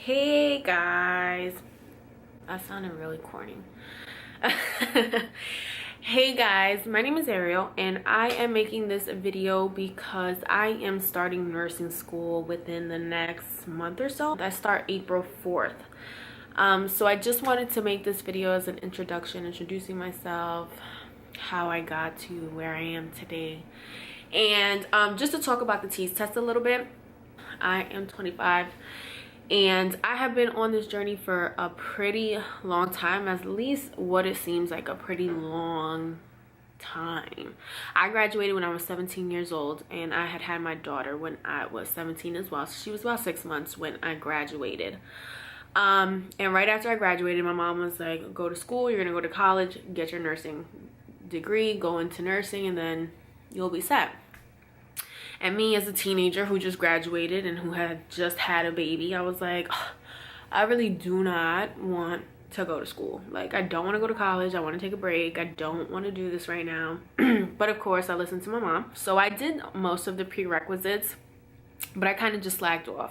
Hey guys, that sounded really corny. Hey guys, my name is Ariel and I am making this video because I am starting nursing school within the next month or so. I start April 4th. So I just wanted to make this video as an introduction, introducing myself, how I got to where I am today, and just to talk about the TEAS test a little bit. I am 25 and I have been on this journey for a pretty long time, at least what it seems like a pretty long time. I graduated when I was 17 years old and I had my daughter when I was 17 as well. So she was about 6 months when I graduated. And right after I graduated, my mom was like, go to school, you're gonna go to college, get your nursing degree, go into nursing, and then you'll be set. And me as a teenager who just graduated and who had just had a baby, I was like, oh, I really do not want to go to school. Like, I don't want to go to college. I want to take a break. I don't want to do this right now. But of course, I listened to my mom. So I did most of the prerequisites, but I kind of just slacked off.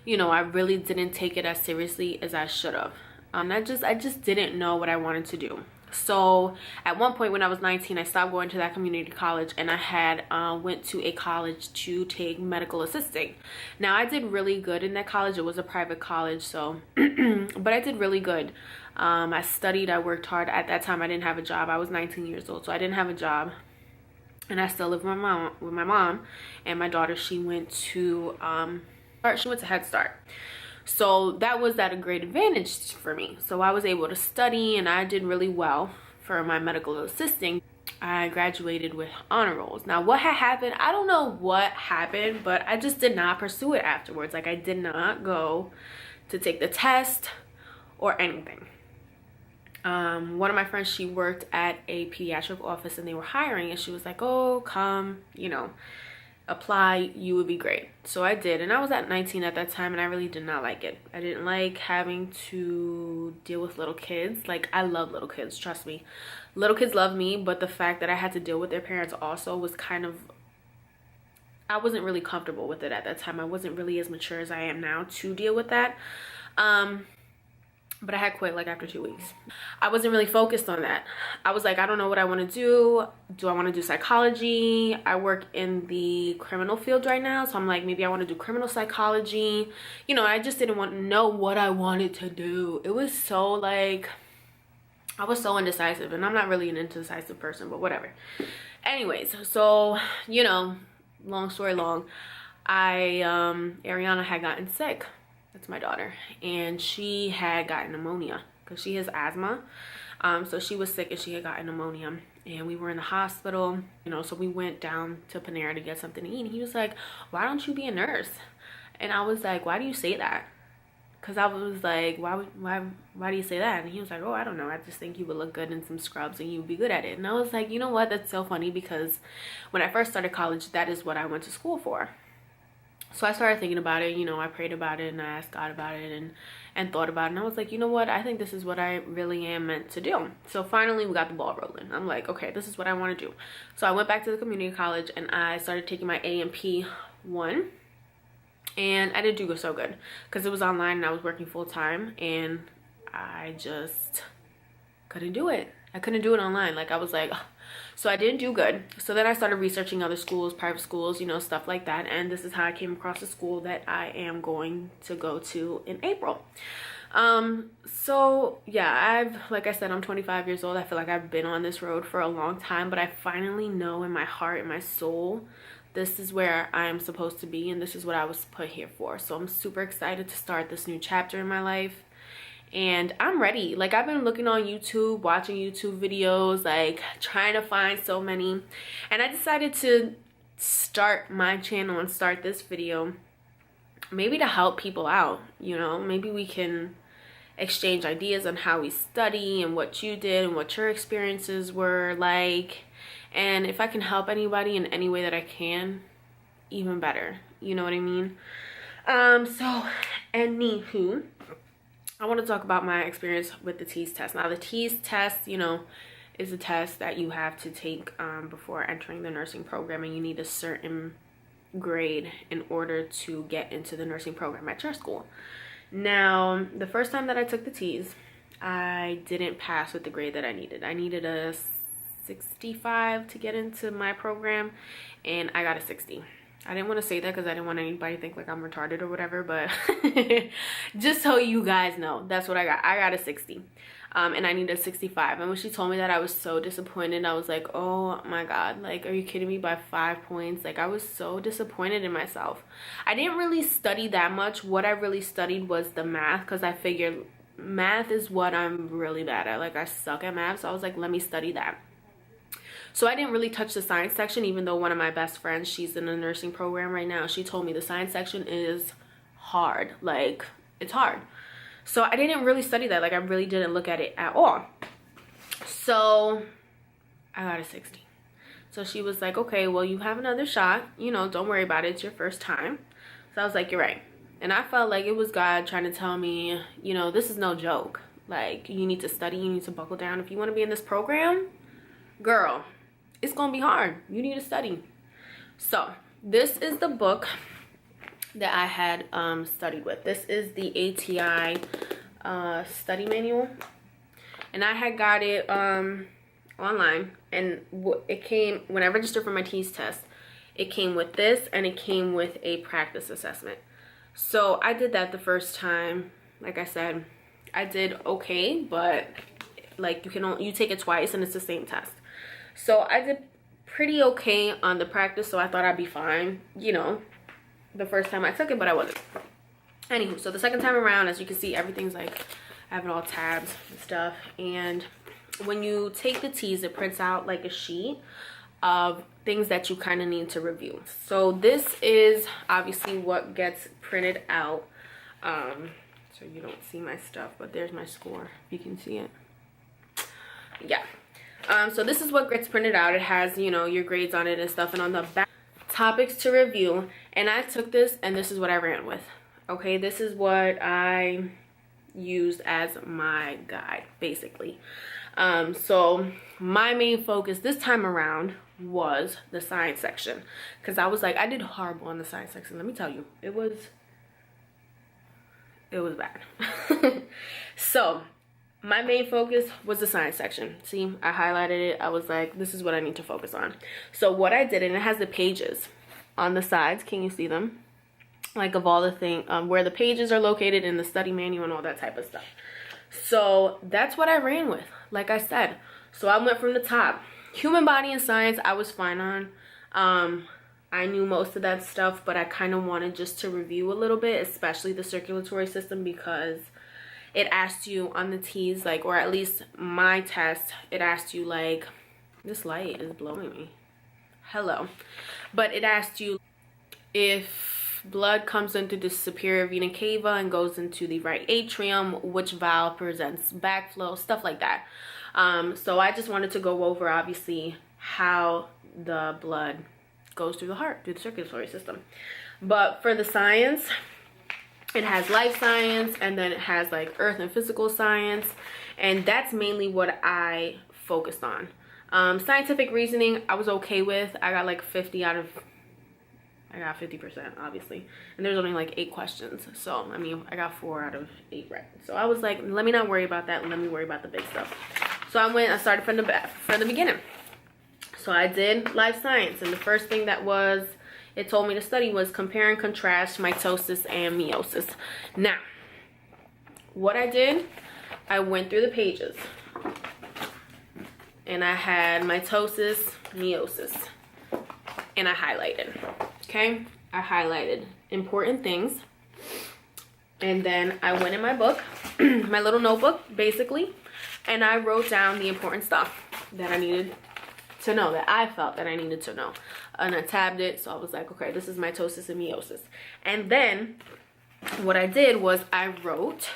You know, I really didn't take it as seriously as I should have. I just didn't know what I wanted to do. So at one point when I was 19, I stopped going to that community college and I had went to a college to take medical assisting. Now I did really good in that college. It was a private college, so but I did really good. I studied, I worked hard. At that time I didn't have a job. I was 19 years old, so I didn't have a job. And I still live with my mom and my daughter. She went to Head Start. So that was at a great advantage for me. So I was able to study and I did really well for my medical assisting. I graduated with honor rolls. Now what had happened, I don't know what happened, but I just did not pursue it afterwards. Like, I did not go to take the test or anything. One of my friends, she worked at a pediatric office and they were hiring, and she was like, oh, come, you know, apply, you would be great. So I did, and I was at 19 at that time and I really did not like it. I didn't like having to deal with little kids. Like, I love little kids, trust me. Little kids love me, but the fact that I had to deal with their parents also was kind of, I wasn't really comfortable with it at that time. I wasn't really as mature as I am now to deal with that. But I had quit like after 2 weeks. I wasn't really focused on that. I was like, I don't know what I want to do. Do I want to do psychology? I work in the criminal field right now, so I'm like, maybe I want to do criminal psychology. You know, I just didn't want to know what I wanted to do. It was so like, I was so indecisive, and I'm not really an indecisive person, but whatever. Anyways, so, you know, long story long, Ariana had gotten sick. That's my daughter, and she had gotten pneumonia because she has asthma. So she was sick and she had gotten pneumonia, and we were in the hospital, you know. So we went down to Panera to get something to eat, and he was like, why don't you be a nurse? And I was like, why do you say that? Because I was like, why do you say that? And he was like, oh, I don't know, I just think you would look good in some scrubs and you would be good at it. And I was like, you know what, that's so funny, because when I first started college, that is what I went to school for. So I started thinking about it, you know, I prayed about it and I asked God about it and thought about it. And I was like, you know what? I think this is what I really am meant to do. So finally we got the ball rolling. I'm like, okay, this is what I want to do. So I went back to the community college and I started taking my AMP 1. And I didn't do so good because it was online and I was working full time. And I just couldn't do it. I couldn't do it online. Like, I was like, ugh. So I didn't do good. So then I started researching other schools, private schools, you know, stuff like that. And this is how I came across the school that I am going to go to in April. So yeah, like I said, I'm 25 years old. I feel like I've been on this road for a long time, but I finally know in my heart, in my soul, this is where I am supposed to be, and this is what I was put here for. So I'm super excited to start this new chapter in my life. And I'm ready. Like, I've been looking on YouTube, watching YouTube videos, like trying to find so many. And I decided to start my channel and start this video maybe to help people out, you know. Maybe we can exchange ideas on how we study and what you did and what your experiences were like. And if I can help anybody in any way that I can, even better. You know what I mean? So, anywho, I want to talk about my experience with the TEAS test. Now, the TEAS test, you know, is a test that you have to take before entering the nursing program, and you need a certain grade in order to get into the nursing program at your school. Now, the first time that I took the TEAS, I didn't pass with the grade that I needed. I needed a 65 to get into my program, and I got a 60. I didn't want to say that because I didn't want anybody to think like I'm retarded or whatever, but just so you guys know, that's what I got. I got a 60. And I needed a 65. And when she told me that, I was so disappointed. I was like, oh my God, like, are you kidding me, by 5 points? Like, I was so disappointed in myself. I didn't really study that much. What I really studied was the math, because I figured math is what I'm really bad at. Like, I suck at math, so I was like, let me study that. So I didn't really touch the science section, even though one of my best friends, she's in a nursing program right now, she told me the science section is hard. Like, it's hard. So I didn't really study that. Like, I really didn't look at it at all. So I got a 60. So she was like, okay, well, you have another shot. You know, don't worry about it. It's your first time. So I was like, you're right. And I felt like it was God trying to tell me, you know, this is no joke. Like, you need to study. You need to buckle down. If you want to be in this program, girl, it's going to be hard. You need to study. So this is the book that I had studied with. This is the ATI study manual, and I had got it online, and it came when I registered for my TEAS test. It came with this, and it came with a practice assessment. So I did that the first time. Like I said, I did okay, but like you take it twice and it's the same test. So I did pretty okay on the practice, so I thought I'd be fine, you know, the first time I took it, but I wasn't. Anywho, so the second time around, as you can see, everything's like, I have it all tabs and stuff. And when you take the TEAS, it prints out like a sheet of things that you kind of need to review. So this is obviously what gets printed out. So you don't see my stuff, but there's my score, if you can see it. Yeah. So this is what gets printed out. It has, you know, your grades on it and stuff, and on the back, topics to review. And I took this, and this is what I ran with. Okay, this is what I used as my guide, basically. So my main focus this time around was the science section, because I was like, I did horrible on the science section. Let me tell you, it was bad. So my main focus was the science section. See, I highlighted it. I was like, this is what I need to focus on. So what I did, and it has the pages on the sides. Can you see them? Like, of all the things, where the pages are located in the study manual and all that type of stuff. So that's what I ran with, like I said. So I went from the top. Human body and science, I was fine on. I knew most of that stuff, but I kind of wanted just to review a little bit, especially the circulatory system, because it asked you on the TEAS, like, or at least my test, it asked you, like, this light is blowing me. Hello. But it asked you if blood comes into the superior vena cava and goes into the right atrium, which valve presents backflow, stuff like that. So I just wanted to go over, obviously, how the blood goes through the heart, through the circulatory system. But for the science, it has life science, and then it has like earth and physical science, and that's mainly what I focused on. Scientific reasoning, I was okay with. I got like 50 out of, I got 50%, obviously, and there's only like 8 questions, so I mean, I got 4 out of 8 right. So I was like, let me not worry about that, let me worry about the big stuff. So I started from the beginning. So I did life science, and the first thing that it told me to study was compare and contrast mitosis and meiosis. Now, what I did, I went through the pages, and I had mitosis, meiosis, and I highlighted. Okay, I highlighted important things, and then I went in my book, my little notebook, basically, and I wrote down the important stuff that I needed to know, that I felt that I needed to know. And I tabbed it, so I was like, okay, this is mitosis and meiosis. And then what I did was I wrote,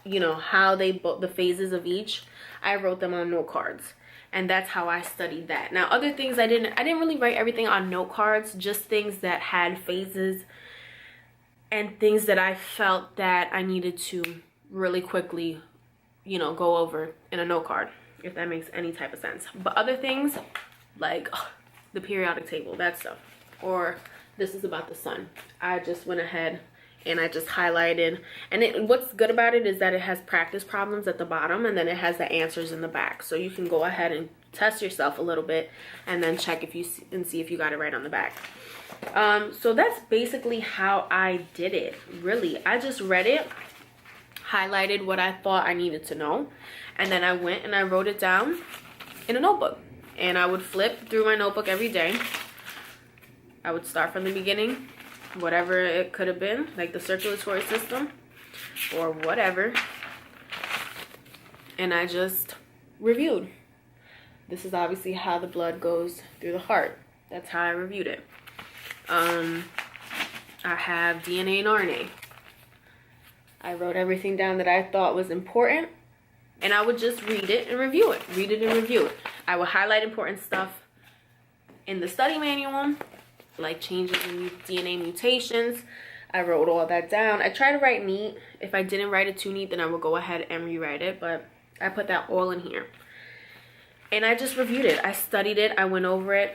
you know, how the phases of each, I wrote them on note cards. And that's how I studied that. Now, other things I didn't really write everything on note cards, just things that had phases and things that I felt that I needed to really quickly, you know, go over in a note card, if that makes any type of sense. But other things, like the periodic table, that stuff, or this is about the sun, I just went ahead and I just highlighted. And what's good about it is that it has practice problems at the bottom, and then it has the answers in the back. So you can go ahead and test yourself a little bit and then check if you see if you got it right on the back. So that's basically how I did it. Really, I just read it, highlighted what I thought I needed to know, and then I went and I wrote it down in a notebook. And I would flip through my notebook every day. I would start from the beginning, whatever it could have been, like the circulatory system or whatever, and I just reviewed. This is obviously how the blood goes through the heart. That's how I reviewed it. I have DNA and RNA. I wrote everything down that I thought was important, and I would just read it and review it. Read it and review it. I would highlight important stuff in the study manual, like changes in DNA mutations. I wrote all that down. I try to write neat. If I didn't write it too neat, then I would go ahead and rewrite it, but I put that all in here. And I just reviewed it. I studied it. I went over it.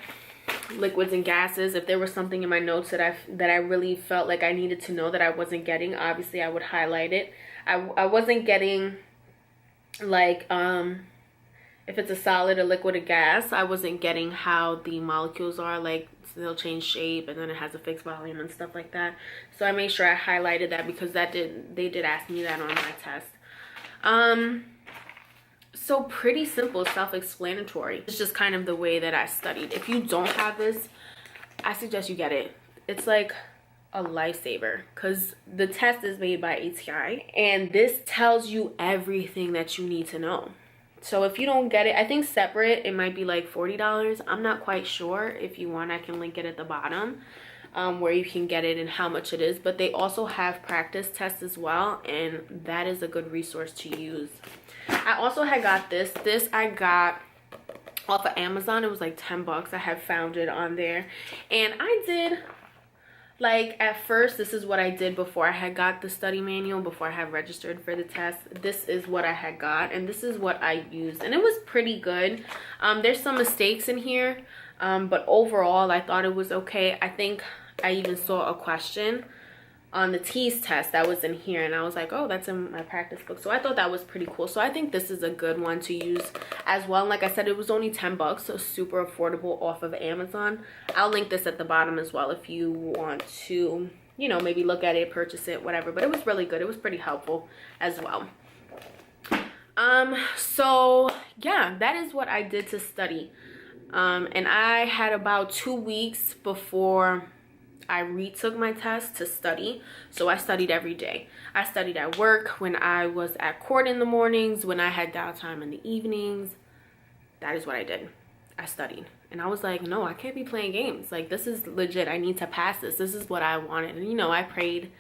Liquids and gases. If there was something in my notes that I really felt like I needed to know that I wasn't getting, obviously I would highlight it. I wasn't getting, like, if it's a solid, a liquid, a gas, I wasn't getting how the molecules are, like they'll change shape and then it has a fixed volume and stuff like that. So I made sure I highlighted that because they did ask me that on my test. So pretty simple, self-explanatory. It's just kind of the way that I studied. If you don't have this, I suggest you get it. It's like a lifesaver because the test is made by ATI and this tells you everything that you need to know. So if you don't get it, I think separate, it might be like $40. I'm not quite sure. If you want, I can link it at the bottom where you can get it and how much it is. But they also have practice tests as well, and that is a good resource to use. I also had got this. This I got off of Amazon. It was like 10 bucks. I had found it on there. And I did, like, at first, this is what I did before I had got the study manual, before I had registered for the test. This is what I had got, and this is what I used, and it was pretty good. There's some mistakes in here, but overall, I thought it was okay. I think I even saw a question on the TEAS test that was in here, and I was like, oh, that's in my practice book. So I thought that was pretty cool. So I think this is a good one to use as well. And like I said, it was only 10 bucks, so super affordable off of Amazon. I'll link this at the bottom as well if you want to, you know, maybe look at it, purchase it, whatever. But it was really good. It was pretty helpful as well. So yeah, that is what I did to study. And I had about 2 weeks before I retook my test to study. So I studied every day. I studied at work, when I was at court in the mornings, when I had downtime in the evenings. That is what I did. I studied. And I was like, no, I can't be playing games. Like, this is legit. I need to pass this. This is what I wanted. And, you know, I prayed.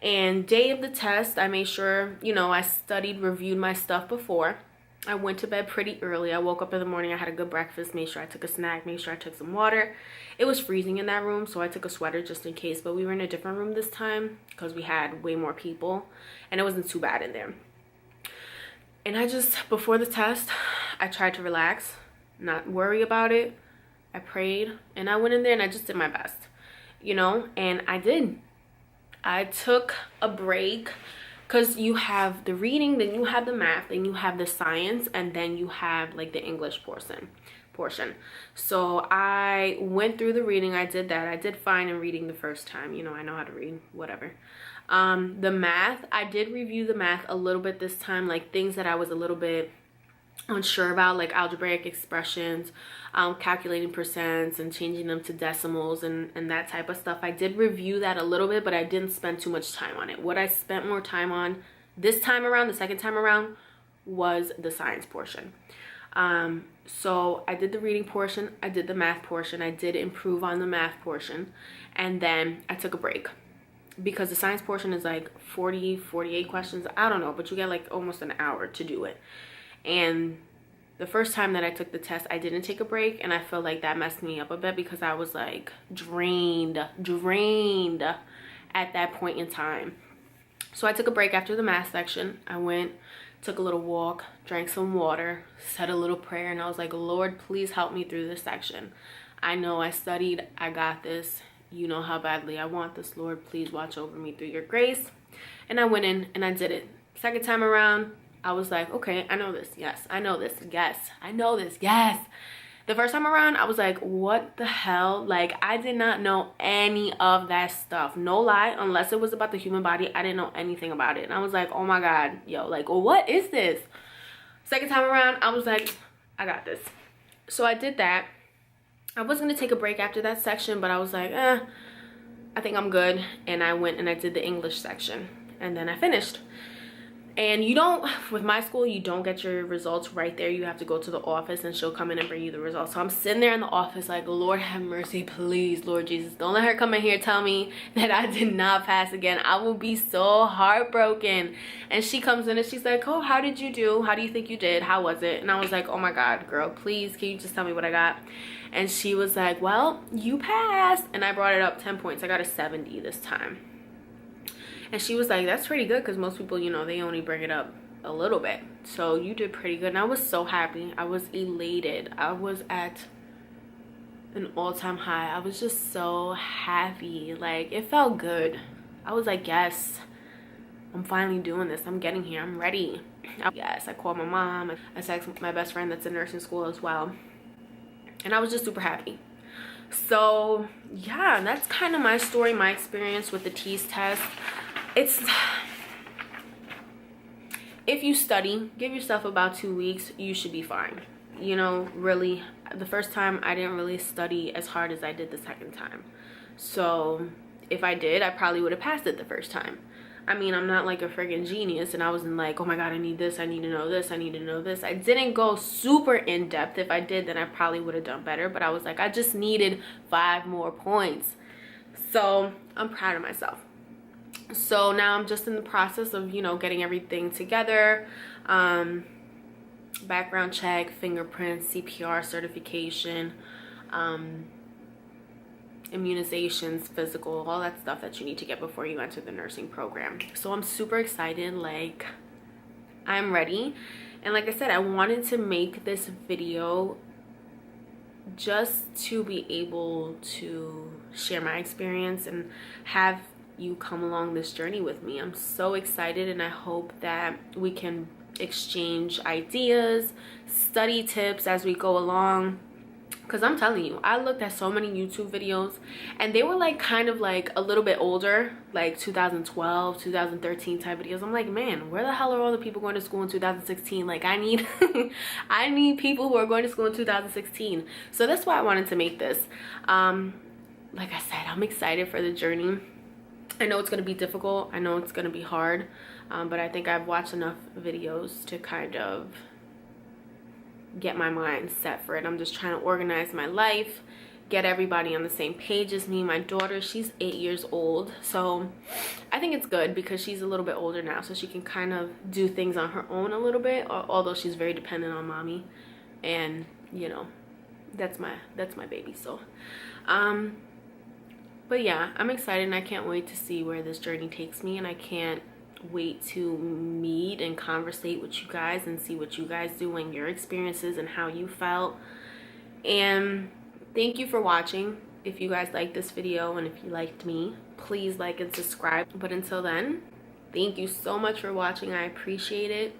And day of the test, I made sure, you know, I studied, reviewed my stuff before. I went to bed pretty early. I woke up in the morning. I had a good breakfast, made sure I took a snack, made sure I took some water. It was freezing in that room, so I took a sweater just in case. But we were in a different room this time because we had way more people, and it wasn't too bad in there. And I just, before the test, I tried to relax, not worry about it. I prayed, and I went in there, and I just did my best, you know, and I did. I took a break. Because you have the reading, then you have the math, then you have the science, and then you have like the English portion. So I went through the reading. I did that. I did fine in reading the first time. You know, I know how to read, whatever. The math, I did review the math a little bit this time, like things that I was a little bit unsure about, like algebraic expressions, calculating percents and changing them to decimals and that type of stuff. I did review that a little bit, but I didn't spend too much time on it. What I spent more time on this time around, the second time around, was the science portion. So I did the reading portion, I did the math portion, I did improve on the math portion, and then I took a break. Because the science portion is like 48 questions, I don't know, but you get like almost an hour to do it. And the first time that I took the test, I didn't take a break, and I feel like that messed me up a bit because I was like drained at that point in time. So I took a break after the math section. I went, took a little walk, drank some water, said a little prayer, and I was like, Lord, please help me through this section. I know I studied, I got this, you know how badly I want this, Lord. Please watch over me through your grace. And I went in and I did it. Second time around, I was like, okay, I know this. Yes, I know this. Yes, I know this. Yes. The first time around, I was like, what the hell? Like, I did not know any of that stuff. No lie, unless it was about the human body, I didn't know anything about it. And I was like, oh my God, yo, like, what is this? Second time around, I was like, I got this. So I did that. I was going to take a break after that section, but I was like, I think I'm good. And I went and I did the English section. And then I finished. And you don't, with my school, you don't get your results right there. You have to go to the office and she'll come in and bring you the results. So I'm sitting there in the office like, Lord have mercy, please, Lord Jesus. Don't let her come in here and tell me that I did not pass again. I will be so heartbroken. And she comes in and she's like, oh, how did you do? How do you think you did? How was it? And I was like, oh my God, girl, please, can you just tell me what I got? And she was like, well, you passed. And I brought it up 10 points. I got a 70 this time. And she was like, that's pretty good, because most people, you know, they only bring it up a little bit. So you did pretty good. And I was so happy. I was elated. I was at an all-time high. I was just so happy. Like, it felt good. I was like, yes, I'm finally doing this. I'm getting here. I'm ready. Yes, I called my mom. I texted my best friend that's in nursing school as well. And I was just super happy. So yeah, that's kind of my story, my experience with the TEAS test. If you study, give yourself about 2 weeks, you should be fine. You know, really, the first time I didn't really study as hard as I did the second time. So if I did, I probably would have passed it the first time. I mean, I'm not like a friggin' genius, and I wasn't like, oh my God, I need this, I need to know this, I need to know this. I didn't go super in depth. If I did, then I probably would have done better. But I was like, I just needed 5 more points. So I'm proud of myself. So now I'm just in the process of, you know, getting everything together. Background check, fingerprints, CPR certification, immunizations, physical, all that stuff that you need to get before you enter the nursing program. So I'm super excited. Like, I'm ready. And like I said, I wanted to make this video just to be able to share my experience and have you come along this journey with me. I'm so excited, and I hope that we can exchange ideas, study tips as we go along. Because I'm telling you, I looked at so many YouTube videos and they were like kind of like a little bit older, like 2012, 2013 type videos. I'm like, man, where the hell are all the people going to school in 2016? Like, I need I need people who are going to school in 2016. So that's why I wanted to make this. Like I said, I'm excited for the journey. I know it's going to be difficult. I know it's going to be hard. But I think I've watched enough videos to kind of get my mind set for it. I'm just trying to organize my life, get everybody on the same page as me. My daughter, she's 8 years old. So I think it's good because she's a little bit older now. So she can kind of do things on her own a little bit, although she's very dependent on mommy. And, you know, that's my baby. So, but yeah, I'm excited and I can't wait to see where this journey takes me, and I can't wait to meet and conversate with you guys and see what you guys do and your experiences and how you felt. And thank you for watching. If you guys liked this video and if you liked me, please like and subscribe. But until then, thank you so much for watching. I appreciate it.